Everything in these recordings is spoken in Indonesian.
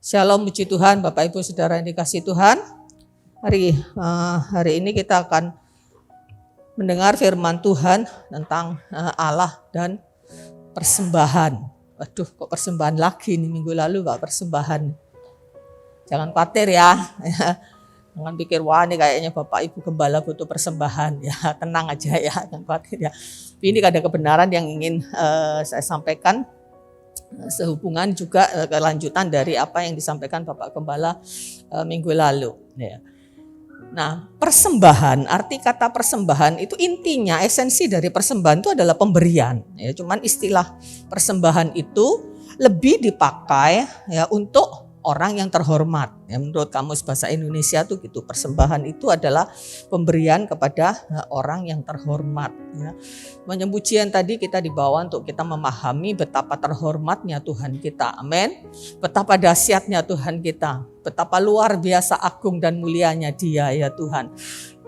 Shalom, puji Tuhan, Bapak Ibu Saudara yang dikasihi Tuhan. Hari ini kita akan mendengar firman Tuhan tentang Allah dan persembahan. Waduh, kok persembahan lagi nih, minggu lalu Pak persembahan. Jangan khawatir ya. Jangan pikir wah ini kayaknya Bapak Ibu Gembala butuh persembahan. Ya, tenang aja ya, jangan khawatir ya. Ini ada kebenaran yang ingin saya sampaikan sehubungan juga kelanjutan dari apa yang disampaikan Bapak Gembala minggu lalu. Ya. Nah, persembahan, arti kata persembahan itu intinya esensi dari persembahan itu adalah pemberian. Ya, cuman istilah persembahan itu lebih dipakai ya untuk orang yang terhormat. Ya, menurut Kamus Bahasa Indonesia tuh gitu. Persembahan itu adalah pemberian kepada orang yang terhormat. Ya. Penyembujian tadi kita dibawa untuk kita memahami betapa terhormatnya Tuhan kita. Amin. Betapa dahsyatnya Tuhan kita. Betapa luar biasa agung dan mulianya Dia ya Tuhan.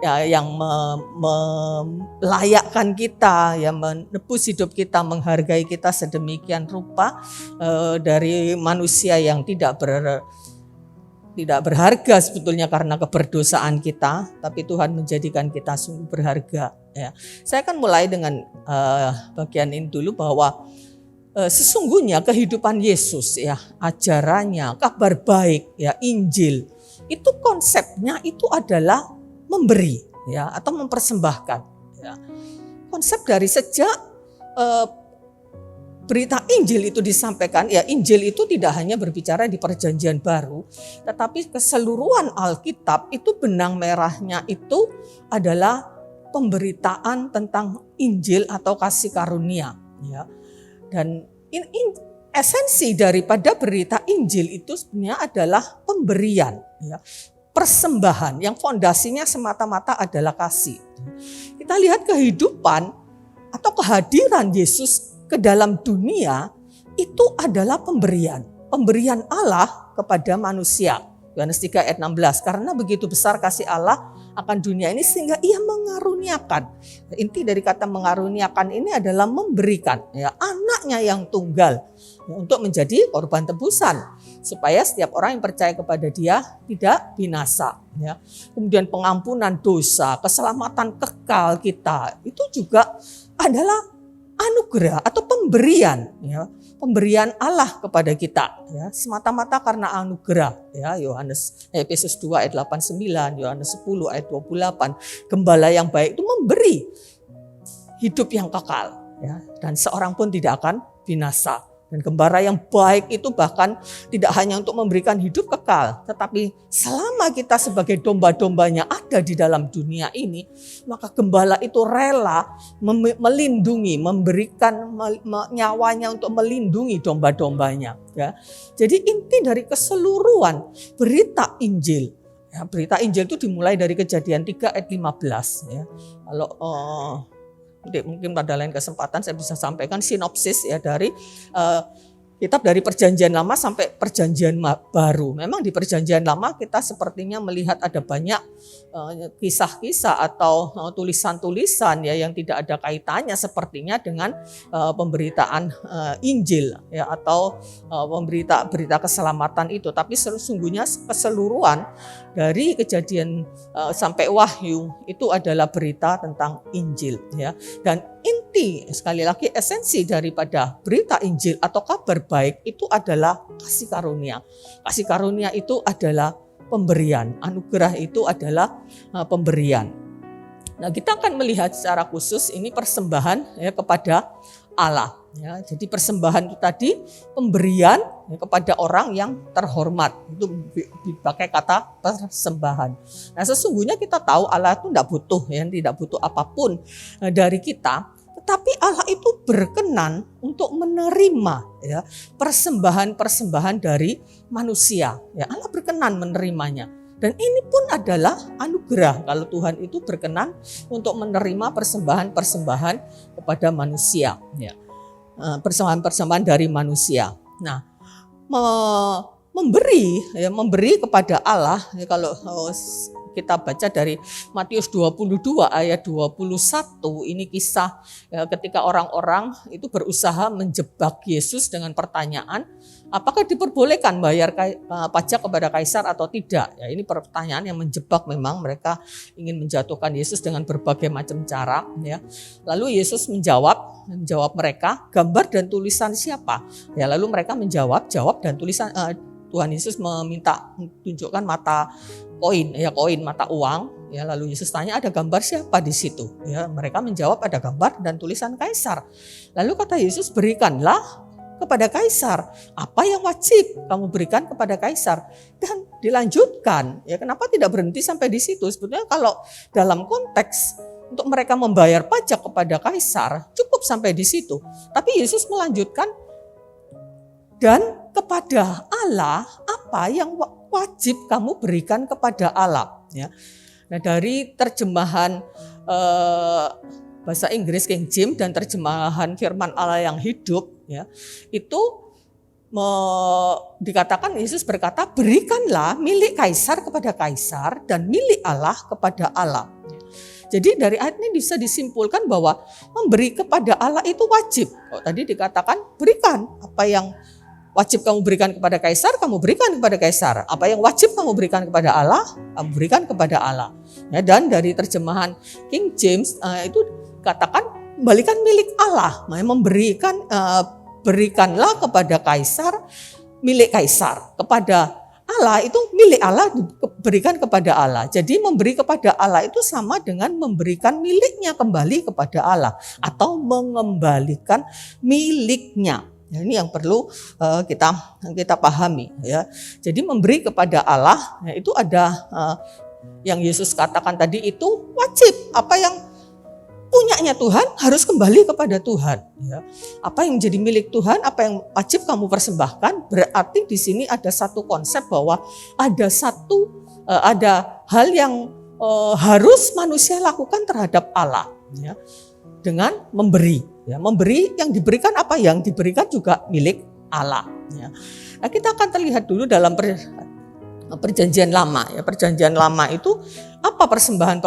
Ya, yang melayakkan kita, yang menebus hidup kita, menghargai kita sedemikian rupa dari manusia yang tidak berharga sebetulnya karena keberdosaan kita, tapi Tuhan menjadikan kita sungguh berharga. Ya. Saya akan mulai dengan bagian ini dulu bahwa sesungguhnya kehidupan Yesus ya, ajarannya, kabar baik ya, Injil itu konsepnya itu adalah memberi ya atau mempersembahkan ya. Konsep dari sejak berita Injil itu disampaikan ya, Injil itu tidak hanya berbicara di Perjanjian Baru, tetapi keseluruhan Alkitab itu benang merahnya itu adalah pemberitaan tentang Injil atau kasih karunia ya. Dan esensi daripada berita Injil itu sebenarnya adalah pemberian ya. Persembahan yang fondasinya semata-mata adalah kasih. Kita lihat kehidupan atau kehadiran Yesus ke dalam dunia itu adalah pemberian. Pemberian Allah kepada manusia. Yohanes 3 ayat 16. Karena begitu besar kasih Allah akan dunia ini sehingga ia mengaruniakan. Inti dari kata mengaruniakan ini adalah memberikan ya, anaknya yang tunggal ya, untuk menjadi korban tebusan. Supaya setiap orang yang percaya kepada Dia tidak binasa. Ya. Kemudian pengampunan dosa, keselamatan kekal kita itu juga adalah anugerah atau pemberian, ya, pemberian Allah kepada kita, ya, semata-mata karena anugerah. Ya, Efesus 2 ayat 89, Yohanes 10 ayat 28, gembala yang baik itu memberi hidup yang kekal, ya, dan seorang pun tidak akan binasa. Dan gembala yang baik itu bahkan tidak hanya untuk memberikan hidup kekal, tetapi selama kita sebagai domba-dombanya ada di dalam dunia ini, maka gembala itu rela melindungi, memberikan nyawanya untuk melindungi domba-dombanya. Ya. Jadi inti dari keseluruhan berita Injil, ya, berita Injil itu dimulai dari Kejadian 3 ayat 15. Ya. Kalau mungkin pada lain kesempatan saya bisa sampaikan sinopsis ya dari kitab dari Perjanjian Lama sampai Perjanjian Baru. Memang di Perjanjian Lama kita sepertinya melihat ada banyak kisah-kisah atau tulisan-tulisan ya yang tidak ada kaitannya sepertinya dengan pemberitaan Injil ya atau berita keselamatan itu. Tapi sesungguhnya keseluruhan dari Kejadian sampai Wahyu itu adalah berita tentang Injil ya. Dan inti sekali lagi esensi daripada berita Injil atau kabar baik itu adalah kasih karunia. Kasih karunia itu adalah pemberian, anugerah itu adalah pemberian. Nah, kita akan melihat secara khusus ini persembahan ya kepada Allah. Ya, jadi persembahan itu tadi pemberian ya, kepada orang yang terhormat, itu dipakai kata persembahan. Nah, sesungguhnya kita tahu Allah itu tidak butuh apapun dari kita. Tetapi Allah itu berkenan untuk menerima ya, persembahan-persembahan dari manusia. Ya, Allah berkenan menerimanya. Dan ini pun adalah anugerah kalau Tuhan itu berkenan untuk menerima persembahan-persembahan kepada manusia. Ya, persembahan-persembahan dari manusia. Nah, memberi kepada Allah ya, kalau kita baca dari Matius 22 ayat 21, ini kisah ketika orang-orang itu berusaha menjebak Yesus dengan pertanyaan, apakah diperbolehkan bayar pajak kepada kaisar atau tidak? Ya, ini pertanyaan yang menjebak, memang mereka ingin menjatuhkan Yesus dengan berbagai macam cara. Ya. Lalu Yesus menjawab mereka, gambar dan tulisan siapa? Ya, lalu mereka jawab dan tulisan Tuhan Yesus meminta tunjukkan mata koin, mata uang. Ya, lalu Yesus tanya, ada gambar siapa di situ? Ya, mereka menjawab, ada gambar dan tulisan kaisar. Lalu kata Yesus, berikanlah kepada kaisar apa yang wajib kamu berikan kepada kaisar. Dan dilanjutkan, ya kenapa tidak berhenti sampai di situ? Sebetulnya kalau dalam konteks untuk mereka membayar pajak kepada kaisar cukup sampai di situ. Tapi Yesus melanjutkan, dan kepada Allah apa yang wajib kamu berikan kepada Allah. Ya. Nah, dari terjemahan bahasa Inggris King James dan terjemahan Firman Allah yang hidup, ya, itu dikatakan Yesus berkata, berikanlah milik kaisar kepada kaisar dan milik Allah kepada Allah. Jadi dari ayat ini bisa disimpulkan bahwa memberi kepada Allah itu wajib. Tadi dikatakan berikan apa yang wajib kamu berikan kepada kaisar, kamu berikan kepada kaisar. Apa yang wajib kamu berikan kepada Allah, kamu berikan kepada Allah. Ya, dan dari terjemahan King James itu katakan kembalikan milik Allah, memberikan berikanlah kepada kaisar milik kaisar, kepada Allah itu milik Allah diberikan kepada Allah. Jadi memberi kepada Allah itu sama dengan memberikan miliknya kembali kepada Allah atau mengembalikan miliknya. Ya, ini yang perlu kita pahami, ya. Jadi memberi kepada Allah, ya, itu ada yang Yesus katakan tadi itu wajib. Apa yang punyanya Tuhan harus kembali kepada Tuhan. Ya. Apa yang menjadi milik Tuhan, apa yang wajib kamu persembahkan, berarti di sini ada satu konsep bahwa ada hal yang harus manusia lakukan terhadap Allah. Ya. Dengan memberi, ya, memberi yang diberikan, apa yang diberikan juga milik Allah. Ya. Nah, kita akan terlihat dulu dalam perjanjian lama. Ya, perjanjian lama itu apa persembahan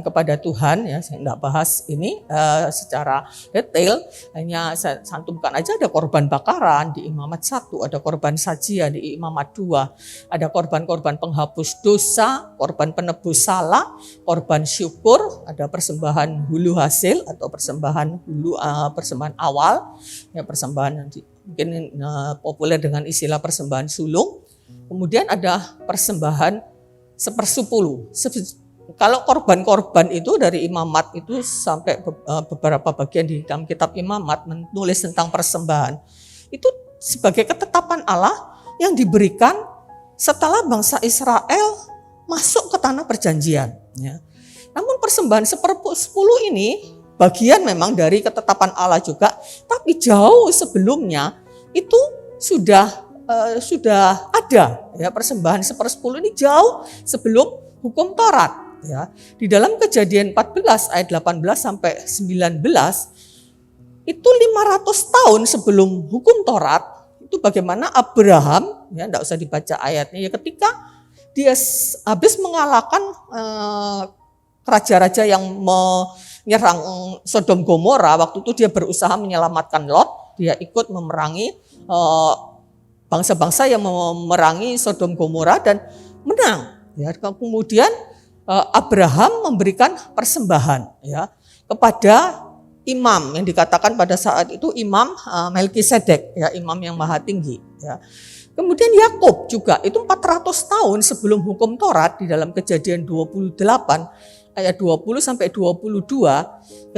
kepada Tuhan? Ya, saya tidak bahas ini secara detail, hanya saya santumkan aja. Ada korban bakaran di Imamat 1, ada korban sajian di Imamat 2, ada korban-korban penghapus dosa, korban penebus salah, korban syukur, ada persembahan hulu hasil atau persembahan awal, ya, persembahan yang mungkin populer dengan istilah persembahan sulung. Kemudian ada persembahan 1/10. Kalau korban-korban itu dari Imamat itu sampai beberapa bagian di dalam kitab Imamat menulis tentang persembahan. Itu sebagai ketetapan Allah yang diberikan setelah bangsa Israel masuk ke tanah perjanjian. Ya. Namun persembahan 1/10 ini bagian memang dari ketetapan Allah juga, tapi jauh sebelumnya itu sudah ada, ya, persembahan 1/10 ini jauh sebelum hukum Taurat. Ya, di dalam Kejadian 14 ayat 18 sampai 19 itu 500 tahun sebelum hukum Taurat, itu bagaimana Abraham, ya tidak usah dibaca ayatnya, ya, ketika dia habis mengalahkan raja-raja yang menyerang Sodom Gomora, waktu itu dia berusaha menyelamatkan Lot, dia ikut memerangi bangsa-bangsa yang memerangi Sodom Gomora dan menang. Ya, kemudian Abraham memberikan persembahan, ya, kepada imam yang dikatakan pada saat itu Imam Melkisedek, ya, imam yang maha tinggi. Ya. Kemudian Yakub juga itu 400 tahun sebelum hukum Taurat di dalam Kejadian 28 ayat 20 sampai 22,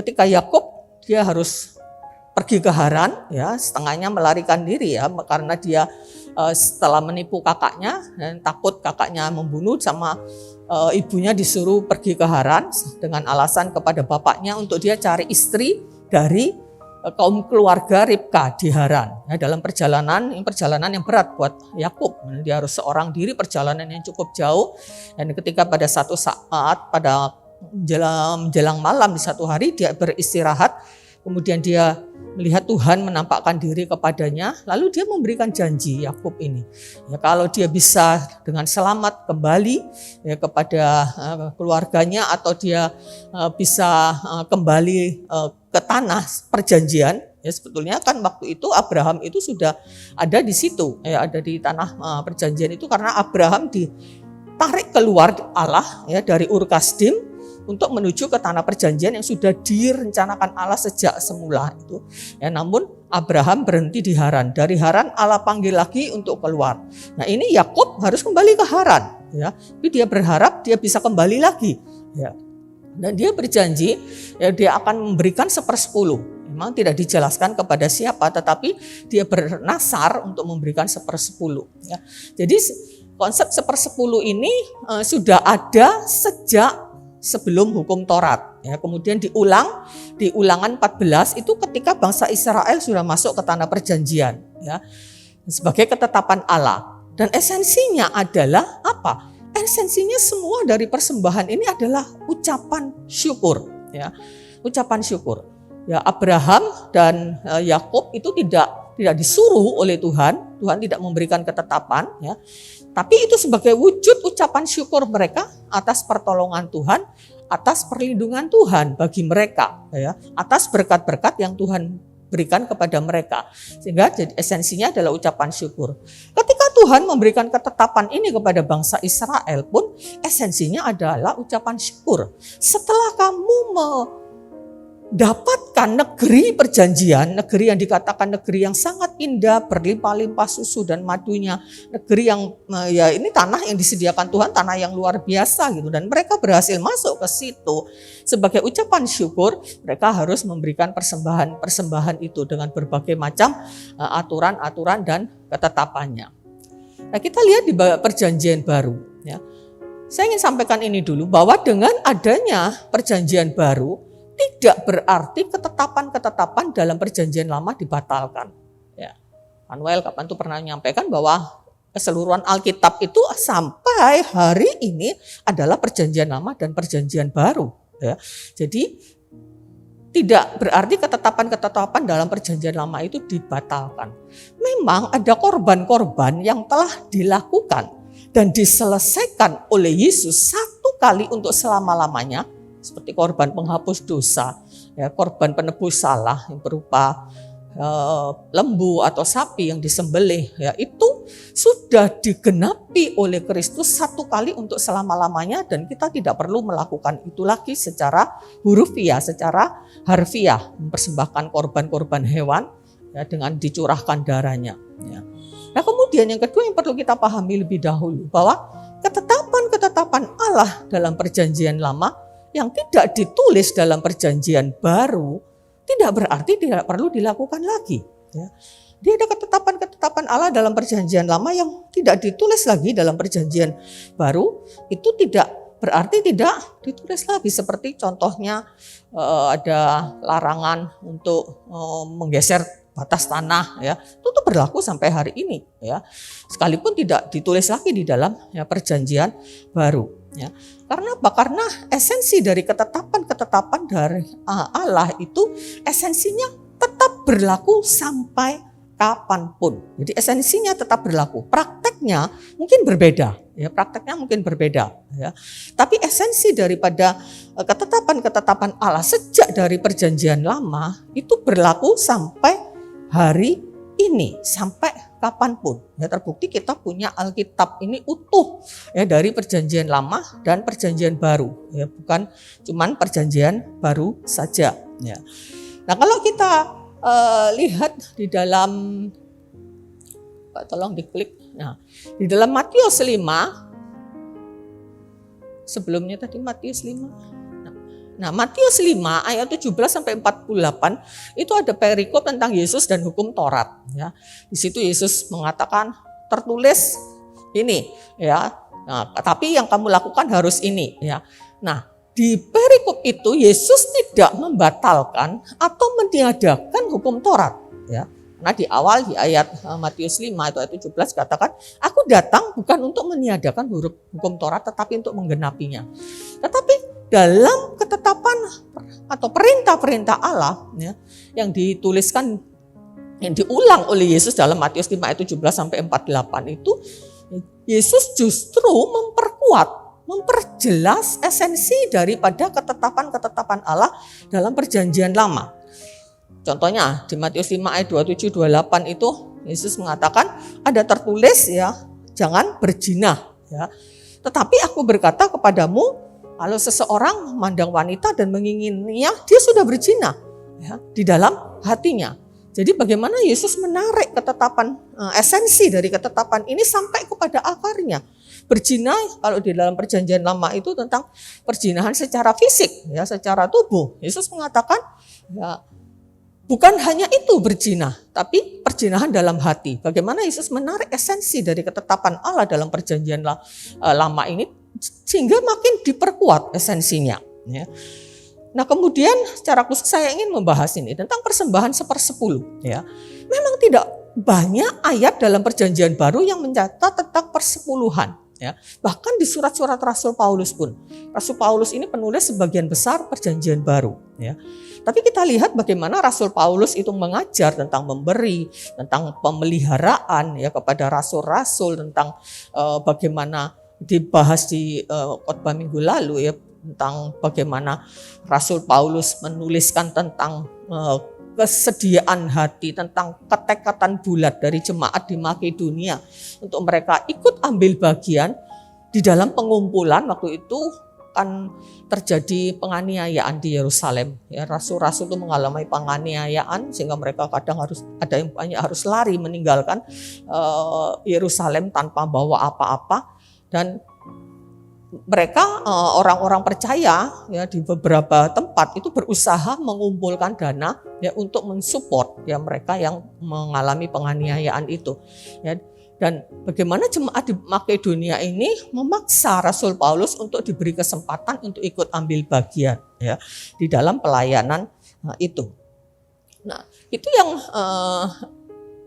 ketika Yakub dia harus pergi ke Haran, ya, setengahnya melarikan diri, ya, karena dia setelah menipu kakaknya dan takut kakaknya membunuh, sama ibunya disuruh pergi ke Haran dengan alasan kepada bapaknya untuk dia cari istri dari kaum keluarga Ribka di Haran. Ya, dalam perjalanan yang berat buat Yakub, dia harus seorang diri, perjalanan yang cukup jauh, dan ketika pada satu saat pada menjelang malam di satu hari dia beristirahat kemudian dia melihat Tuhan menampakkan diri kepadanya, lalu dia memberikan janji Yakub ini. Ya, kalau dia bisa dengan selamat kembali ya kepada keluarganya, atau dia bisa kembali ke tanah perjanjian. Ya, sebetulnya kan waktu itu Abraham itu sudah ada di situ, ya, ada di tanah perjanjian itu, karena Abraham ditarik keluar Allah ya dari Ur Kasdim untuk menuju ke tanah perjanjian yang sudah direncanakan Allah sejak semula itu. Ya, namun Abraham berhenti di Haran. Dari Haran Allah panggil lagi untuk keluar. Nah, ini Yakub harus kembali ke Haran, ya. Tapi dia berharap dia bisa kembali lagi, ya. Dan dia berjanji ya dia akan memberikan 1/10. Memang tidak dijelaskan kepada siapa, tetapi dia bernasar untuk memberikan 1/10. Ya. Jadi konsep 1/10 ini sudah ada sejak sebelum hukum Taurat. Ya, kemudian diulang di Ulangan 14 itu ketika bangsa Israel sudah masuk ke tanah perjanjian, ya, sebagai ketetapan Allah. Dan esensinya adalah apa? Esensinya semua dari persembahan ini adalah ucapan syukur, ya, ucapan syukur. Ya, Abraham dan Yakub itu tidak disuruh oleh Tuhan. Tuhan tidak memberikan ketetapan, ya. Tapi itu sebagai wujud ucapan syukur mereka atas pertolongan Tuhan, atas perlindungan Tuhan bagi mereka, ya, atas berkat-berkat yang Tuhan berikan kepada mereka. Sehingga jadi esensinya adalah ucapan syukur. Ketika Tuhan memberikan ketetapan ini kepada bangsa Israel pun esensinya adalah ucapan syukur. Setelah kamu mendapatkan negeri perjanjian, negeri yang dikatakan negeri yang sangat indah, berlimpah-limpah susu dan madunya, negeri yang ya ini tanah yang disediakan Tuhan, tanah yang luar biasa gitu, dan mereka berhasil masuk ke situ. Sebagai ucapan syukur, mereka harus memberikan persembahan itu dengan berbagai macam aturan-aturan dan ketetapannya. Nah, kita lihat di perjanjian baru, ya. Saya ingin sampaikan ini dulu, bahwa dengan adanya perjanjian baru tidak berarti ketetapan-ketetapan dalam perjanjian lama dibatalkan. Ya, Manuel kapan tuh pernah menyampaikan bahwa keseluruhan Alkitab itu sampai hari ini adalah perjanjian lama dan perjanjian baru. Ya, jadi tidak berarti ketetapan-ketetapan dalam perjanjian lama itu dibatalkan. Memang ada korban-korban yang telah dilakukan dan diselesaikan oleh Yesus satu kali untuk selama-lamanya, seperti korban penghapus dosa, ya, korban penebus salah yang berupa lembu atau sapi yang disembelih, ya, itu sudah digenapi oleh Kristus satu kali untuk selama-lamanya, dan kita tidak perlu melakukan itu lagi secara hurufiah, secara harfiah, mempersembahkan korban-korban hewan, ya, dengan dicurahkan darahnya. Ya. Nah, kemudian yang kedua yang perlu kita pahami lebih dahulu, bahwa ketetapan-ketetapan Allah dalam perjanjian lama yang tidak ditulis dalam perjanjian baru tidak berarti tidak perlu dilakukan lagi. Ya. Dia ada ketetapan-ketetapan Allah dalam perjanjian lama yang tidak ditulis lagi dalam perjanjian baru, itu tidak berarti tidak ditulis lagi. Seperti contohnya ada larangan untuk menggeser batas tanah, ya, itu berlaku sampai hari ini, ya, sekalipun tidak ditulis lagi di dalam, ya, perjanjian baru, ya. Karena apa? Karena esensi dari ketetapan-ketetapan dari Allah itu esensinya tetap berlaku sampai kapanpun. Jadi esensinya tetap berlaku. Prakteknya mungkin berbeda, ya, prakteknya mungkin berbeda, ya. Tapi esensi daripada ketetapan-ketetapan Allah sejak dari perjanjian lama itu berlaku sampai hari ini, sampai kapanpun. Ya, terbukti kita punya Alkitab ini utuh, ya, dari perjanjian lama dan perjanjian baru, ya, bukan cuman perjanjian baru saja, ya. Nah, kalau kita lihat di dalam, Pak, tolong diklik. Nah, di dalam Matius 5, sebelumnya tadi Matius 5. Nah, Matius 5 ayat 17 sampai 48 itu ada perikop tentang Yesus dan hukum Taurat, ya. Di situ Yesus mengatakan tertulis ini, ya. Nah, tapi yang kamu lakukan harus ini, ya. Nah, di perikop itu Yesus tidak membatalkan atau meniadakan hukum Taurat, ya. Karena di awal di ayat Matius 5 itu ayat 17 katakan, aku datang bukan untuk meniadakan hukum Taurat tetapi untuk menggenapinya. Tetapi dalam ketetapan atau perintah-perintah Allah ya, yang dituliskan, yang diulang oleh Yesus dalam Matius 5 ayat 17 sampai 48 itu, Yesus justru memperjelas esensi daripada ketetapan-ketetapan Allah dalam perjanjian lama. Contohnya di Matius 5 ayat 27-28 itu Yesus mengatakan ada tertulis ya, jangan berzina ya. Tetapi aku berkata kepadamu, kalau seseorang memandang wanita dan mengingininya, dia sudah berzina ya, di dalam hatinya. Jadi bagaimana Yesus menarik ketetapan, esensi dari ketetapan ini sampai kepada akarnya. Berzina kalau di dalam perjanjian lama itu tentang perzinahan secara fisik ya, secara tubuh. Yesus mengatakan ya, bukan hanya itu berzina, tapi perzinahan dalam hati. Bagaimana Yesus menarik esensi dari ketetapan Allah dalam perjanjian lama ini sehingga makin diperkuat esensinya. Ya. Nah kemudian secara khusus saya ingin membahas ini tentang persembahan 1/10. Ya. Memang tidak banyak ayat dalam perjanjian baru yang mencatat tentang persepuluhan. Ya. Bahkan di surat-surat Rasul Paulus pun. Rasul Paulus ini penulis sebagian besar perjanjian baru. Ya. Tapi kita lihat bagaimana Rasul Paulus itu mengajar tentang memberi, tentang pemeliharaan ya kepada rasul-rasul, tentang bagaimana dibahas di khotbah minggu lalu ya, tentang bagaimana Rasul Paulus menuliskan tentang kesediaan hati, tentang ketekatan bulat dari jemaat di Makedonia untuk mereka ikut ambil bagian di dalam pengumpulan. Waktu itu kan terjadi penganiayaan di Yerusalem ya, rasul-rasul itu mengalami penganiayaan sehingga mereka kadang ada yang banyak harus lari meninggalkan Yerusalem tanpa bawa apa-apa. Dan mereka orang-orang percaya ya di beberapa tempat itu berusaha mengumpulkan dana ya untuk mensupport ya mereka yang mengalami penganiayaan itu ya. Dan bagaimana jemaat di Makedonia ini memaksa Rasul Paulus untuk diberi kesempatan untuk ikut ambil bagian ya di dalam pelayanan itu. Nah, itu yang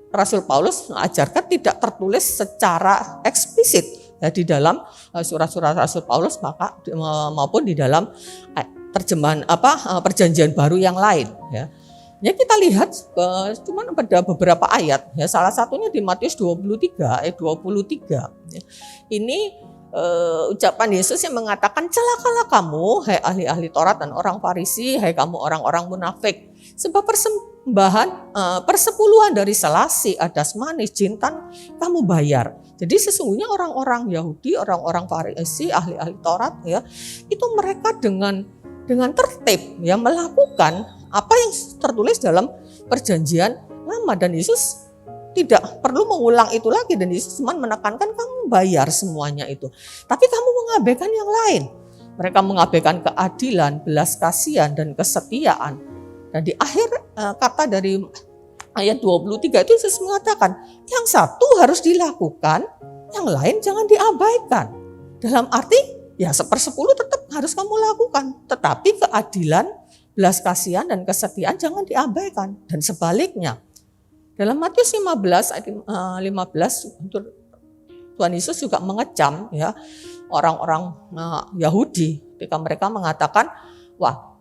Rasul Paulus mengajarkan tidak tertulis secara eksplisit ya, di dalam surat-surat Rasul Paulus maupun di dalam terjemahan perjanjian baru yang lain ya. Ya kita lihat cuma pada beberapa ayat ya, salah satunya di Matius 23 ayat 23 ya. Ini ucapan Yesus yang mengatakan, celakalah kamu hai ahli-ahli Taurat dan orang Farisi, hai kamu orang-orang munafik, sebab persembahan persepuluhan dari selasi, adas manis, jintan kamu bayar. Jadi sesungguhnya orang-orang Yahudi, orang-orang Farisi, ahli-ahli Taurat ya, itu mereka dengan tertib ya melakukan apa yang tertulis dalam perjanjian lama, dan Yesus tidak perlu mengulang itu lagi, dan Yesus cuma menekankan kamu bayar semuanya itu. Tapi kamu mengabaikan yang lain. Mereka mengabaikan keadilan, belas kasihan dan kesetiaan. Dan di akhir kata dari ayat 23 itu Yesus mengatakan, yang satu harus dilakukan, yang lain jangan diabaikan. Dalam arti ya 1/10 tetap harus kamu lakukan, tetapi keadilan, belas kasihan dan kesetiaan jangan diabaikan. Dan sebaliknya, dalam Matius 15 ayat 15 Tuhan Yesus juga mengecam ya orang-orang Yahudi ketika mereka mengatakan, wah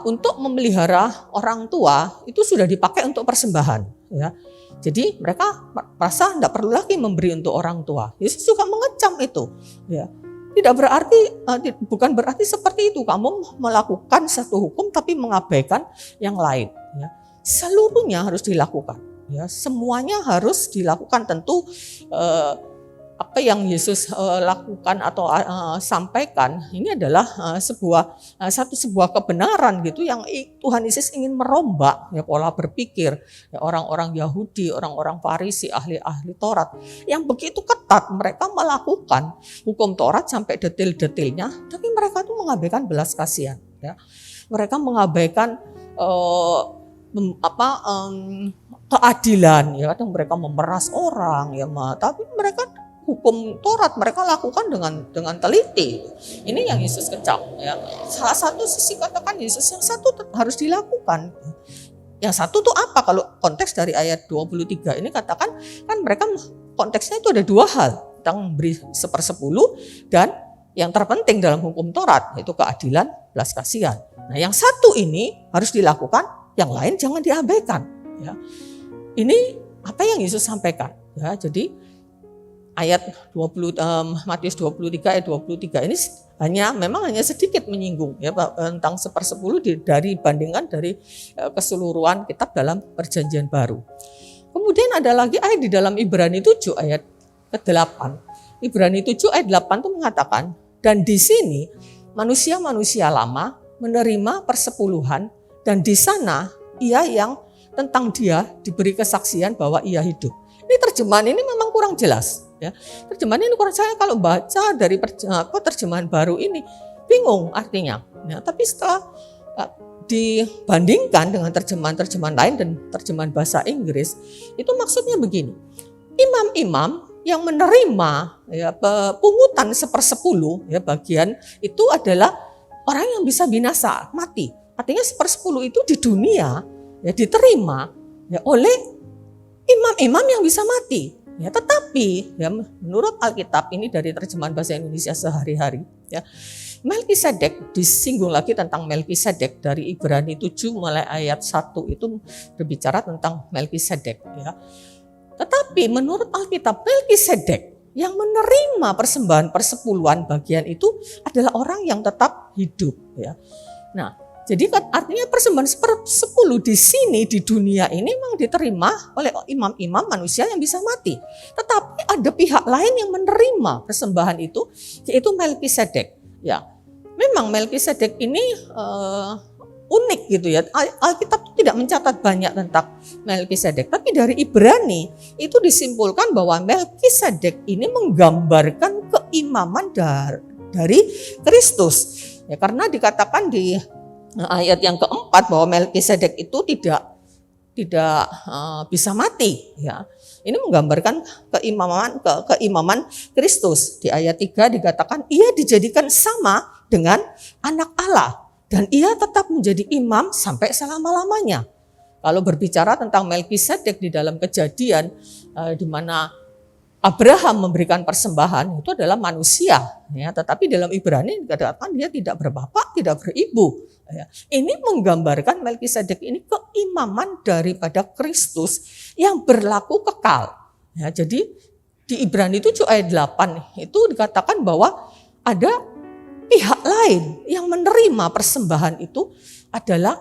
untuk memelihara orang tua itu sudah dipakai untuk persembahan ya. Jadi mereka merasa tidak perlu lagi memberi untuk orang tua. Yesus juga mengecam itu ya. Tidak berarti, bukan berarti seperti itu kamu melakukan satu hukum tapi mengabaikan yang lain. Ya. Seluruhnya harus dilakukan. Ya. Semuanya harus dilakukan. Tentu apa yang Yesus lakukan atau sampaikan ini adalah sebuah kebenaran gitu yang Tuhan Yesus ingin merombak ya pola berpikir ya orang-orang Yahudi, orang-orang Farisi, ahli-ahli Taurat yang begitu ketat mereka melakukan hukum Taurat sampai detail-detailnya, tapi mereka tuh mengabaikan belas kasihan ya. Mereka mengabaikan keadilan ya, kadang mereka memeras orang ya, tapi mereka hukum Taurat mereka lakukan dengan teliti. Ini yang Yesus kecam ya. Salah satu sisi katakan Yesus yang satu harus dilakukan. Yang satu tuh apa? Kalau konteks dari ayat 23 ini katakan kan mereka konteksnya itu ada dua hal, tentang memberi 1/10 dan yang terpenting dalam hukum Taurat yaitu keadilan, belas kasihan. Nah, yang satu ini harus dilakukan, yang lain jangan diabaikan. Ya. Ini apa yang Yesus sampaikan. Ya, jadi ayat 20 Matius 23 ayat 23 ini memang hanya sedikit menyinggung ya tentang 1/10 dibandingkan dari keseluruhan kitab dalam Perjanjian Baru. Kemudian ada lagi ayat di dalam Ibrani 7 ayat ke-8. Ibrani 7 ayat 8 itu mengatakan, dan di sini manusia-manusia lama menerima persepuluhan, dan di sana ia yang tentang dia diberi kesaksian bahwa ia hidup. Ini terjemahan ini memang kurang jelas. Ya, terjemahan ini kurang, saya kalau baca dari terjemahan baru ini bingung artinya. Ya, tapi setelah dibandingkan dengan terjemahan-terjemahan lain dan terjemahan bahasa Inggris, itu maksudnya begini. Imam-imam yang menerima ya, pungutan 1/10 ya, bagian itu adalah orang yang bisa binasa, mati. Artinya 1/10 itu di dunia ya diterima ya oleh imam-imam yang bisa mati. Ya, tetapi ya, menurut Alkitab ini dari terjemahan bahasa Indonesia sehari-hari ya, Melkisedek, disinggung lagi tentang Melkisedek dari Ibrani 7 mulai ayat 1 itu berbicara tentang Melkisedek ya. Tetapi menurut Alkitab Melkisedek yang menerima persembahan persepuluhan bagian itu adalah orang yang tetap hidup ya. Nah, jadi artinya persembahan 1/10 di sini di dunia ini memang diterima oleh imam-imam manusia yang bisa mati. Tetapi ada pihak lain yang menerima persembahan itu, yaitu Melkisedek. Ya, memang Melkisedek ini unik gitu ya. Alkitab tidak mencatat banyak tentang Melkisedek, tapi dari Ibrani itu disimpulkan bahwa Melkisedek ini menggambarkan keimaman dari Kristus. Ya, karena dikatakan di ayat yang keempat bahwa Melkisedek itu tidak bisa mati ya. Ini menggambarkan keimaman Kristus. Di ayat 3 dikatakan ia dijadikan sama dengan anak Allah dan ia tetap menjadi imam sampai selama-lamanya. Kalau berbicara tentang Melkisedek di dalam Kejadian di mana Abraham memberikan persembahan itu adalah manusia ya, tetapi dalam Ibrani dikatakan dia tidak berbapak, tidak beribu. Ya. Ini menggambarkan Melkisedek ini keimaman daripada Kristus yang berlaku kekal. Ya, jadi di Ibrani 7 ayat 8 itu dikatakan bahwa ada pihak lain yang menerima persembahan itu adalah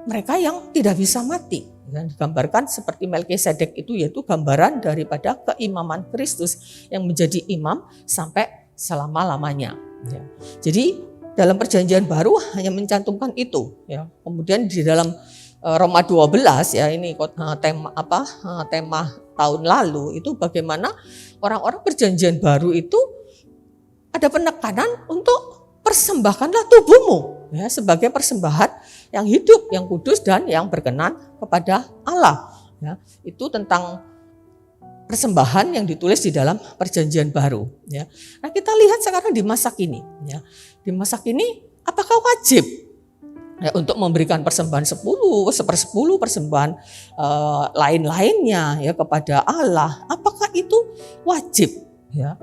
mereka yang tidak bisa mati. Dan digambarkan seperti Melkisedek itu yaitu gambaran daripada keimaman Kristus yang menjadi imam sampai selama-lamanya. Ya. Jadi dalam Perjanjian Baru hanya mencantumkan itu. Ya. Kemudian di dalam Roma 12 ya ini tema tahun lalu itu bagaimana orang-orang Perjanjian Baru itu ada penekanan untuk persembahkanlah tubuhmu ya sebagai persembahan yang hidup, yang kudus dan yang berkenan kepada Allah. Ya, itu tentang persembahan yang ditulis di dalam Perjanjian Baru. Ya. Nah kita lihat sekarang di masa kini. Ya. Di masa kini apakah wajib ya, untuk memberikan persembahan 1/10 persembahan lain-lainnya ya kepada Allah? Apakah itu wajib? Ya.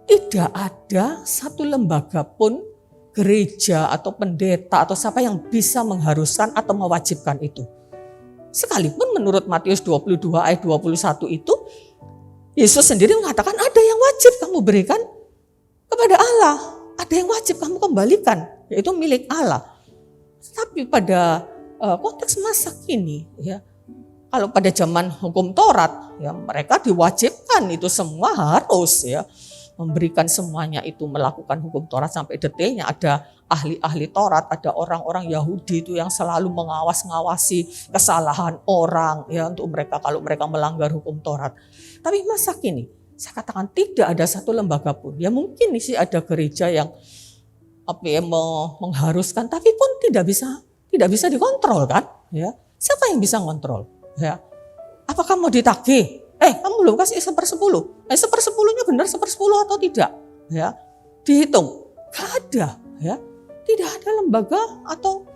Tidak ada satu lembaga pun gereja atau pendeta atau siapa yang bisa mengharuskan atau mewajibkan itu. Sekalipun menurut Matius 22 ayat 21 itu Yesus sendiri mengatakan ada yang wajib kamu berikan kepada Allah, ada yang wajib kamu kembalikan, yaitu milik Allah. Tapi pada konteks masa kini ya, kalau pada zaman hukum Taurat ya mereka diwajibkan itu semua harus ya memberikan semuanya itu, melakukan hukum Taurat sampai detailnya. Ada ahli-ahli Taurat, ada orang-orang Yahudi itu yang selalu ngawasi kesalahan orang ya untuk mereka kalau mereka melanggar hukum Taurat. Tapi masa kini saya katakan tidak ada satu lembaga pun. Ya mungkin sih ada gereja yang mengharuskan, tapi pun tidak bisa dikontrol kan? Ya siapa yang bisa kontrol? Ya apakah mau ditagih? Kamu belum kasih 1/10. 1/10-nya benar 1/10 atau tidak? Ya, dihitung. Gak ada, ya. Tidak ada lembaga atau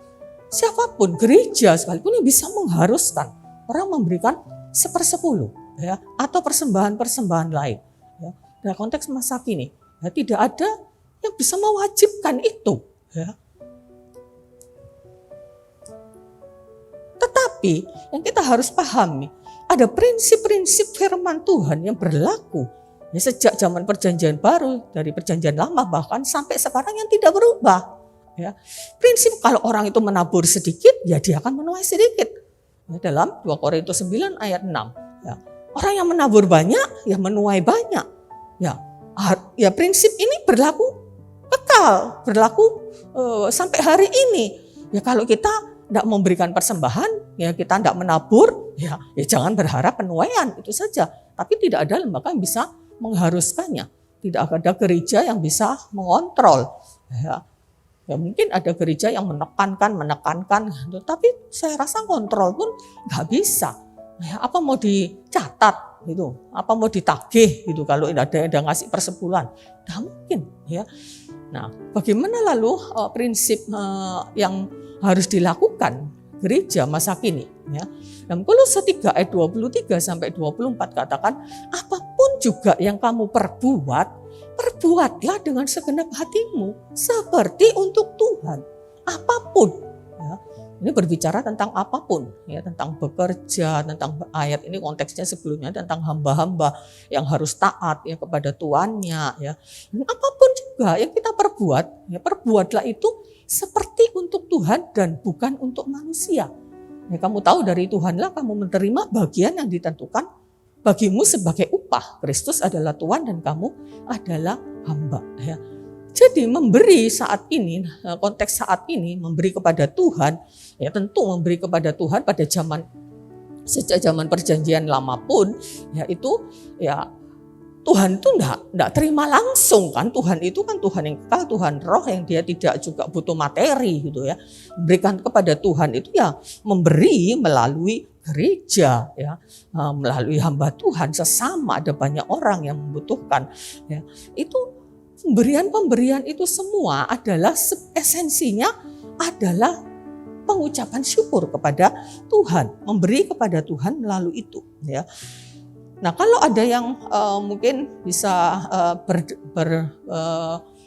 siapapun, gereja sekalipun yang bisa mengharuskan orang memberikan 1/10, ya, atau persembahan-persembahan lain. Ya. Dalam konteks masa kini, ya, tidak ada yang bisa mewajibkan itu. Ya. Tetapi yang kita harus pahami, ada prinsip-prinsip firman Tuhan yang berlaku ya, sejak zaman perjanjian baru, dari perjanjian lama bahkan sampai sekarang yang tidak berubah. Ya. Prinsip kalau orang itu menabur sedikit, ya dia akan menuai sedikit. Ya, dalam 2 Korintus 9 ayat 6. Ya. Orang yang menabur banyak, ya menuai banyak. Ya prinsip ini berlaku kekal, berlaku sampai hari ini. Ya kalau kita tidak memberikan persembahan, ya kita tidak menabur, ya jangan berharap penuaian, itu saja. Tapi tidak ada lembaga yang bisa mengharuskannya. Tidak ada gereja yang bisa mengontrol. Ya mungkin ada gereja yang menekankan, gitu. Tapi saya rasa kontrol pun nggak bisa. Ya, apa mau dicatat gitu, apa mau ditagih gitu kalau ada ngasih persebulan, nggak mungkin ya. Nah, bagaimana lalu prinsip yang harus dilakukan gereja masa kini? Ya, dalam Kolose 3 ayat 23 sampai 24 katakan, apapun juga yang kamu perbuatlah dengan segenap hatimu seperti untuk Tuhan. Apapun. Ya. Ini berbicara tentang apapun, ya, tentang bekerja, tentang ayat ini konteksnya sebelumnya tentang hamba-hamba yang harus taat ya kepada tuannya, ya. Dan apapun juga yang kita perbuat, ya perbuatlah itu seperti untuk Tuhan dan bukan untuk manusia. Ya, kamu tahu dari Tuhanlah kamu menerima bagian yang ditentukan bagimu sebagai upah. Kristus adalah Tuhan dan kamu adalah hamba, ya. Jadi memberi saat ini, konteks saat ini memberi kepada Tuhan, ya tentu memberi kepada Tuhan pada sejak zaman perjanjian lama pun, ya itu ya Tuhan itu enggak terima langsung kan. Tuhan itu kan Tuhan yang kekal, Tuhan roh yang dia tidak juga butuh materi gitu ya. Berikan kepada Tuhan itu ya memberi melalui gereja ya, melalui hamba Tuhan sesama, ada banyak orang yang membutuhkan ya. Itu pemberian itu semua adalah esensinya adalah pengucapan syukur kepada Tuhan, memberi kepada Tuhan melalui itu ya. Nah, kalau ada yang mungkin bisa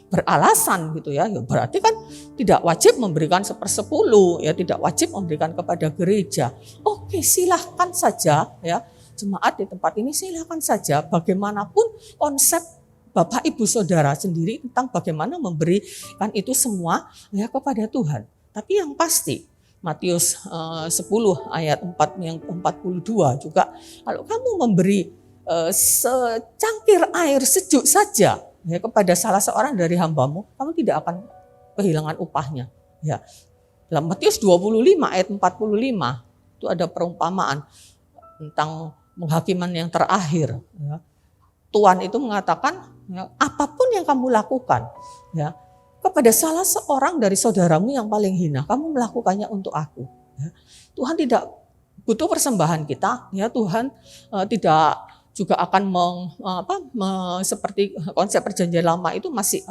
beralasan gitu ya, berarti kan tidak wajib memberikan 1/10 ya, tidak wajib memberikan kepada gereja. Oke, silahkan saja ya, jemaat di tempat ini silahkan saja, bagaimanapun konsep Bapak Ibu Saudara sendiri tentang bagaimana memberikan itu semua ya kepada Tuhan. Tapi yang pasti Matius 10 ayat 4 yang 42 juga, kalau kamu memberi secangkir air sejuk saja ya kepada salah seorang dari hambamu, kamu tidak akan kehilangan upahnya. Ya. Dalam Matius 25 ayat 45 itu ada perumpamaan tentang penghakiman yang terakhir. Ya. Tuhan itu mengatakan, ya, apapun yang kamu lakukan, ya, kepada salah seorang dari saudaramu yang paling hina, kamu melakukannya untuk aku. Ya. Tuhan tidak butuh persembahan kita, ya Tuhan tidak juga akan seperti konsep perjanjian lama itu masih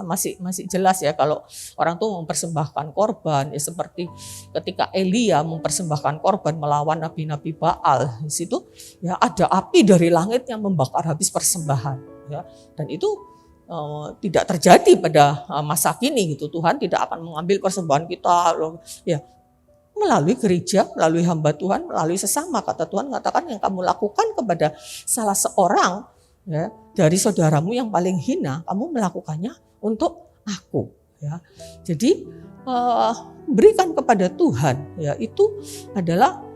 jelas ya, kalau orang tuh mempersembahkan korban ya, seperti ketika Elia mempersembahkan korban melawan nabi-nabi Baal, di situ ya ada api dari langit yang membakar habis persembahan ya, dan itu tidak terjadi pada masa kini gitu. Tuhan tidak akan mengambil persembahan kita ya melalui gereja, melalui hamba Tuhan, melalui sesama. Kata Tuhan mengatakan yang kamu lakukan kepada salah seorang ya, dari saudaramu yang paling hina, kamu melakukannya untuk aku. Ya. Jadi berikan kepada Tuhan, ya itu adalah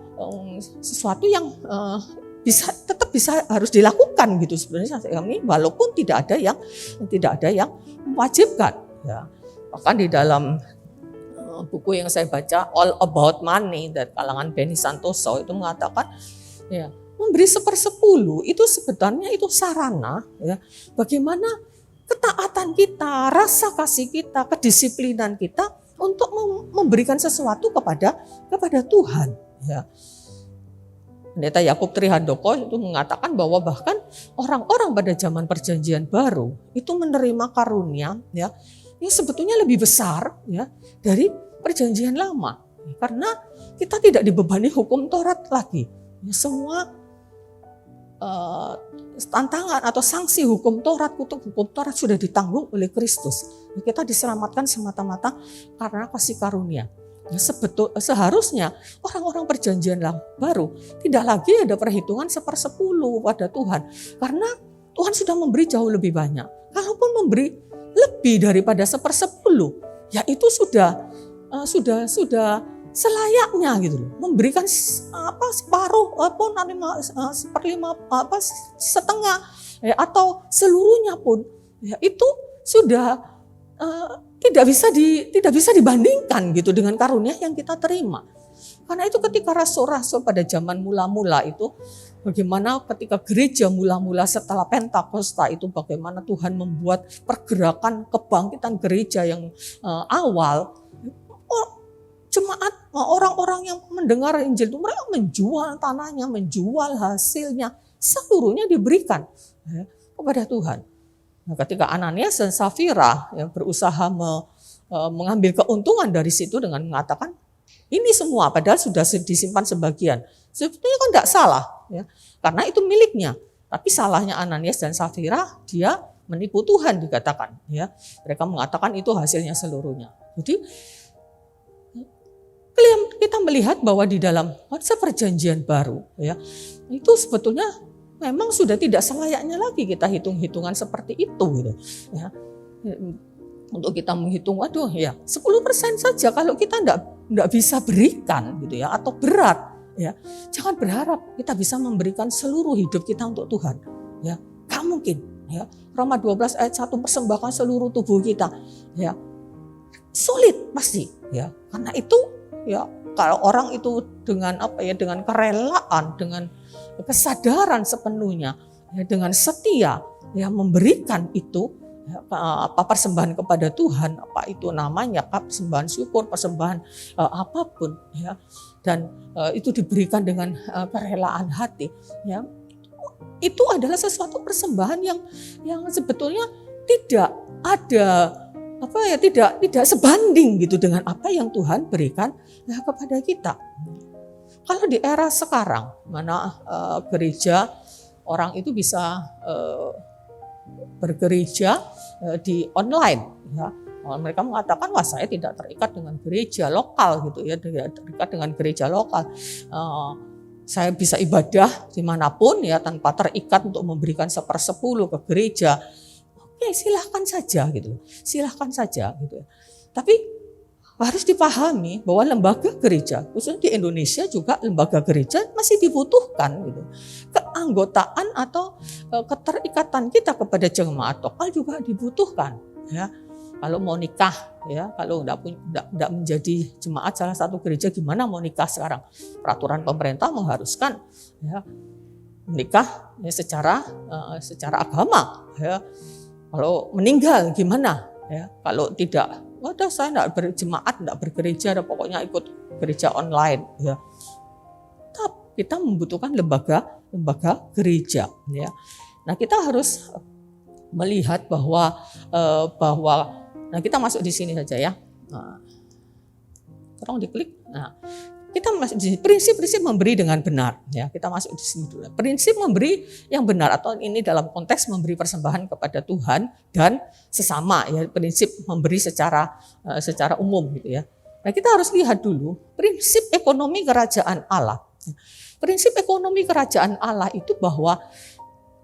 sesuatu yang tetap bisa harus dilakukan gitu sebenarnya kami, walaupun tidak ada yang mewajibkan. Ya. Bahkan di dalam buku yang saya baca All About Money dari kalangan Benny Santoso itu mengatakan ya memberi 1/10 itu sebenarnya itu sarana ya bagaimana ketaatan kita, rasa kasih kita, kedisiplinan kita untuk memberikan sesuatu kepada Tuhan ya. Pendeta Yakub Trihandoko itu mengatakan bahwa bahkan orang-orang pada zaman perjanjian baru itu menerima karunia ya yang sebetulnya lebih besar ya dari perjanjian lama, karena kita tidak dibebani hukum Taurat lagi. Ya, semua tantangan atau sanksi hukum Taurat, kutuk hukum Taurat sudah ditanggung oleh Kristus. Ya, kita diselamatkan semata-mata karena kasih karunia. Seharusnya orang-orang perjanjian baru tidak lagi ada perhitungan 1/10 pada Tuhan. Karena Tuhan sudah memberi jauh lebih banyak. Kalaupun memberi lebih daripada 1/10, ya itu sudah selayaknya gitu loh. Memberikan separuh pun, 1/5, setengah, ya, atau seluruhnya pun, ya itu sudah tidak bisa dibandingkan gitu dengan karunia yang kita terima. Karena itu ketika rasul-rasul pada zaman mula-mula itu, bagaimana ketika gereja mula-mula setelah Pentakosta itu, bagaimana Tuhan membuat pergerakan kebangkitan gereja yang awal. Jemaat, orang-orang yang mendengar Injil itu, mereka menjual tanahnya, menjual hasilnya, seluruhnya diberikan kepada Tuhan. Nah, ketika Ananias dan Safira yang berusaha mengambil keuntungan dari situ dengan mengatakan ini semua, padahal sudah disimpan sebagian, sebetulnya kan tidak salah, ya, karena itu miliknya. Tapi salahnya Ananias dan Safira, dia menipu Tuhan dikatakan, ya. Mereka mengatakan itu hasilnya seluruhnya. Jadi kita melihat bahwa di dalam konsep perjanjian baru, ya, itu sebetulnya memang sudah tidak selayaknya lagi kita hitung-hitungan seperti itu gitu, ya. Untuk kita menghitung, waduh ya 10% saja kalau kita enggak bisa berikan gitu ya, atau berat, ya. Jangan berharap kita bisa memberikan seluruh hidup kita untuk Tuhan, ya. Gak mungkin, ya. Roma 12 ayat 1, persembahkan seluruh tubuh kita, ya. Sulit pasti, ya. Karena itu, ya, kalau orang itu dengan dengan kerelaan, dengan kesadaran sepenuhnya, ya, dengan setia, ya, memberikan itu, ya, persembahan kepada Tuhan, apa itu namanya, persembahan syukur, persembahan apapun, ya, dan itu diberikan dengan kerelaan hati, ya, itu adalah sesuatu persembahan yang sebetulnya tidak ada tidak sebanding gitu dengan apa yang Tuhan berikan, ya, kepada kita. Kalau di era sekarang, mana gereja, orang itu bisa bergereja di online, ya. Mereka mengatakan, wah saya tidak terikat dengan gereja lokal gitu ya, tidak terikat dengan gereja lokal. Saya bisa ibadah dimanapun ya, tanpa terikat untuk memberikan 1/10 ke gereja. Oke, silahkan saja gitu, silahkan saja gitu. Tapi harus dipahami bahwa lembaga gereja, khususnya di Indonesia juga lembaga gereja masih dibutuhkan gitu. Keanggotaan atau keterikatan kita kepada jemaat lokal juga dibutuhkan, ya. Kalau mau nikah, ya, kalau enggak menjadi jemaat salah satu gereja, gimana mau nikah sekarang? Peraturan pemerintah mengharuskan, ya, menikah ya, secara agama, ya. Kalau meninggal gimana, ya? Kalau tidak, wadah saya enggak berjemaat, enggak bergereja, pokoknya ikut gereja online, ya. Tapi kita membutuhkan lembaga gereja, ya. Nah, kita harus melihat bahwa nah, kita masuk di sini saja ya. Nah, tolong diklik. Nah, kita masuk di prinsip-prinsip memberi dengan benar, ya. Kita masuk di sini dulu. Prinsip memberi yang benar, atau ini dalam konteks memberi persembahan kepada Tuhan dan sesama, ya. Prinsip memberi secara umum gitu ya. Nah, kita harus lihat dulu prinsip ekonomi kerajaan Allah. Prinsip ekonomi kerajaan Allah itu bahwa